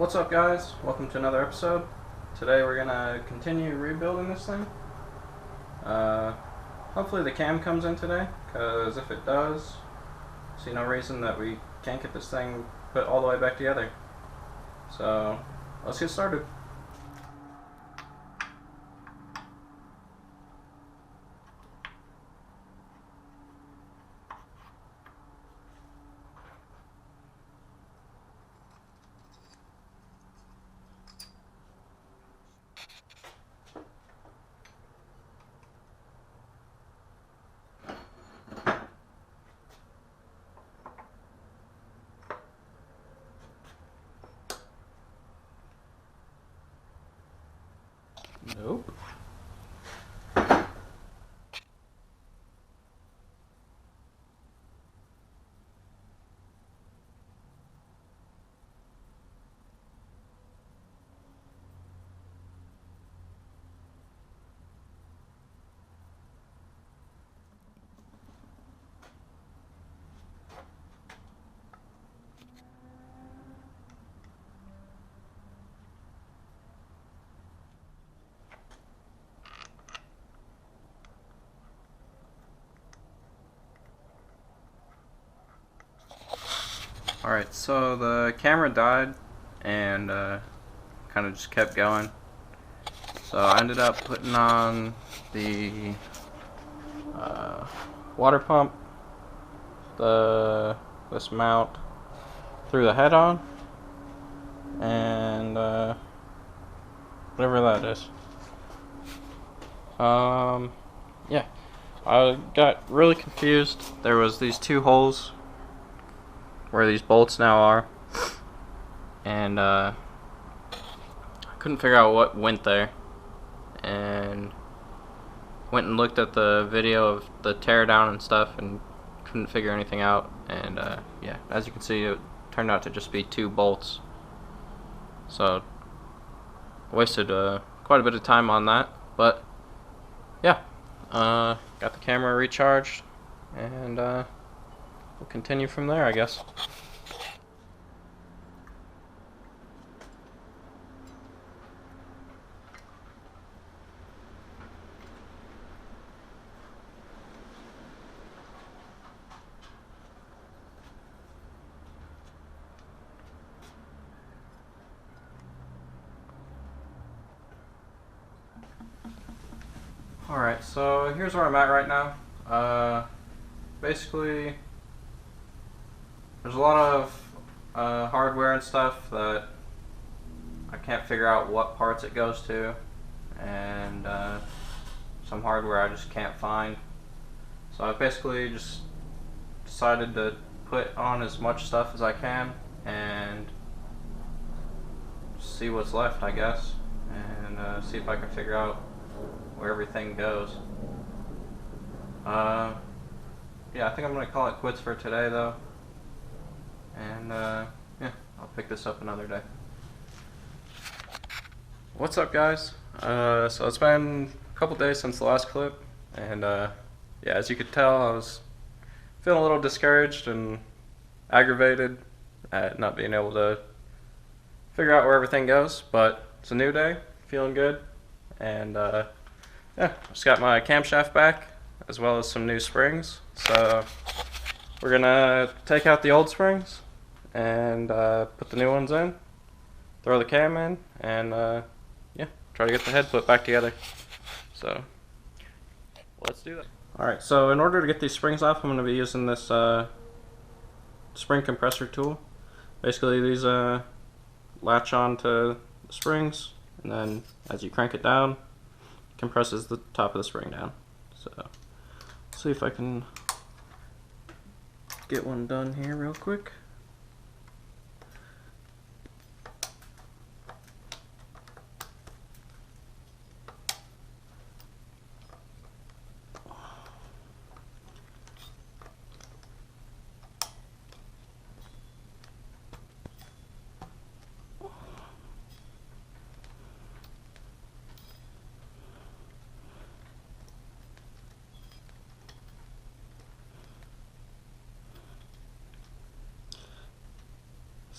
What's up, guys? Welcome to another episode. Today we're gonna continue rebuilding this thing. Hopefully the cam comes in today, because if it does, I see no reason that we can't get this thing put all the way back together. So let's get started. Nope. Alright, so the camera died and kind of just kept going. So I ended up putting on the water pump, this mount, threw the head on, and whatever that is. Yeah, I got really confused. There was these two holes where these bolts now are, and I couldn't figure out what went there, and went and looked at the video of the teardown and stuff and couldn't figure anything out. And yeah, as you can see, it turned out to just be two bolts, so I wasted quite a bit of time on that. But yeah, got the camera recharged, and we'll continue from there, I guess. Alright, so here's where I'm at right now. Basically, there's a lot of hardware and stuff that I can't figure out what parts it goes to, and some hardware I just can't find. So I've basically just decided to put on as much stuff as I can and see what's left, I guess, and see if I can figure out where everything goes. Yeah, I think I'm gonna call it quits for today, though, and yeah, I'll pick this up another day. What's up, guys? So it's been a couple days since the last clip, and yeah, as you could tell, I was feeling a little discouraged and aggravated at not being able to figure out where everything goes, but it's a new day, feeling good, and yeah, just got my camshaft back, as well as some new springs. So we're gonna take out the old springs and put the new ones in, throw the cam in, and yeah, try to get the head put back together. So let's do that. Alright, so in order to get these springs off, I'm gonna be using this spring compressor tool. Basically, these latch on to the springs, and then as you crank it down, compresses the top of the spring down. So let's see if I can get one done here real quick.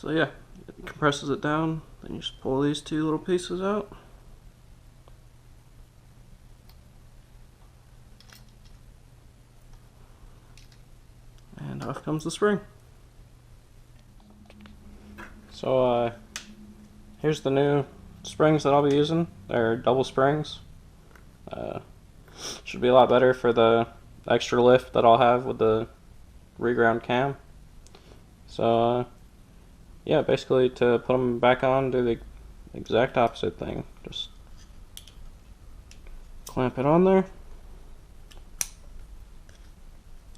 So yeah, it compresses it down Then you just pull these two little pieces out. And off comes the spring. So here's the new springs that I'll be using. They're double springs. Should be a lot better for the extra lift that I'll have with the reground cam. So yeah, basically to put them back on, do the exact opposite thing. Just clamp it on there,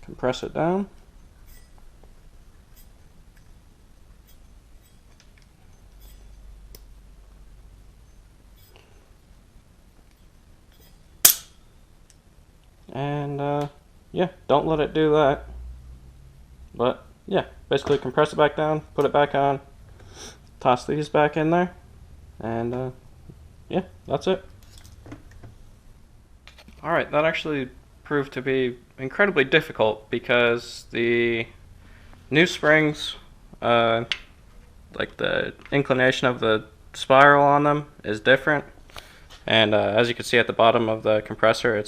compress it down, and yeah, don't let it do that. But yeah, basically compress it back down, put it back on, toss these back in there, and yeah, that's it. Alright, that actually proved to be incredibly difficult because the new springs, like the inclination of the spiral on them is different, and as you can see at the bottom of the compressor,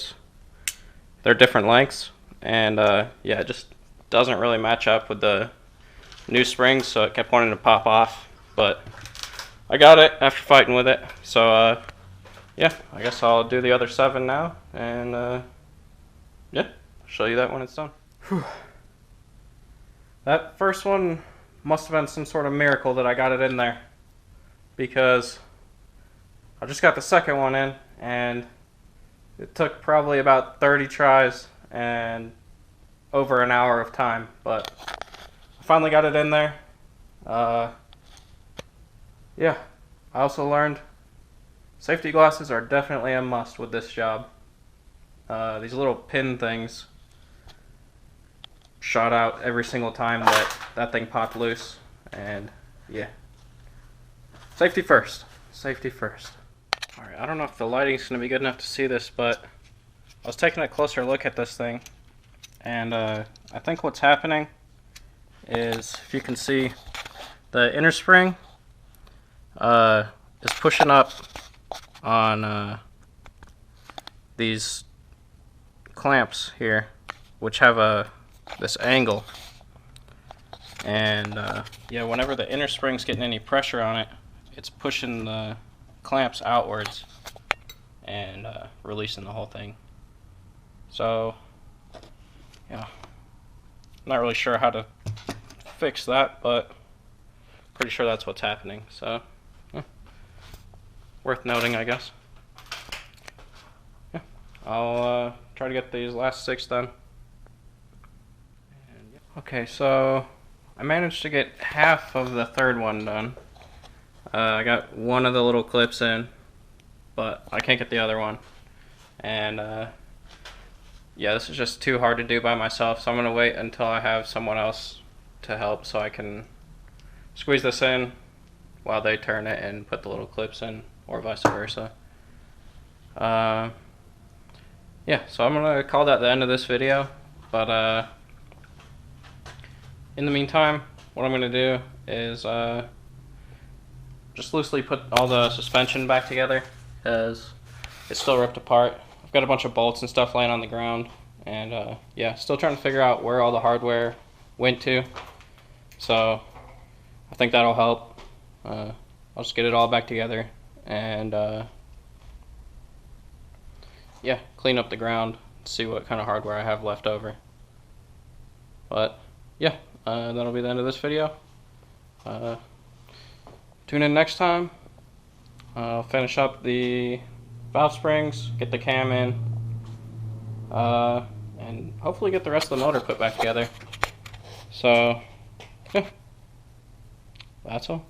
they're different lengths, and yeah, it just doesn't really match up with the new springs, so it kept wanting to pop off, but I got it after fighting with it. So yeah, I guess I'll do the other 7 now, and yeah, show you that when it's done. Whew. That first one must have been some sort of miracle that I got it in there, because I just got the second one in, and it took probably about 30 tries and over an hour of time, but I finally got it in there. Yeah, I also learned safety glasses are definitely a must with this job. These little pin things shot out every single time that thing popped loose, and yeah, safety first. Safety first. Alright, I don't know if the lighting's going to be good enough to see this, but I was taking a closer look at this thing, and I think what's happening is, if you can see, the inner spring is pushing up on these clamps here, which have this angle, and yeah, whenever the inner spring's getting any pressure on it, it's pushing the clamps outwards and releasing the whole thing. So yeah, I'm not really sure how to fix that, but pretty sure that's what's happening. So yeah, worth noting, I guess. Yeah, I'll try to get these last 6 done. And, yeah. Okay, so I managed to get half of the third one done. I got one of the little clips in, but I can't get the other one. And yeah, this is just too hard to do by myself, so I'm going to wait until I have someone else to help so I can squeeze this in while they turn it and put the little clips in, or vice versa. Yeah, so I'm going to call that the end of this video, but in the meantime, what I'm going to do is just loosely put all the suspension back together, as it's still ripped apart. I've got a bunch of bolts and stuff laying on the ground, and yeah, still trying to figure out where all the hardware went to, so I think that'll help. I'll just get it all back together and yeah, clean up the ground, see what kind of hardware I have left over. But yeah, that'll be the end of this video. Tune in next time. I'll finish up the valve springs, get the cam in, and hopefully get the rest of the motor put back together. So yeah, that's all.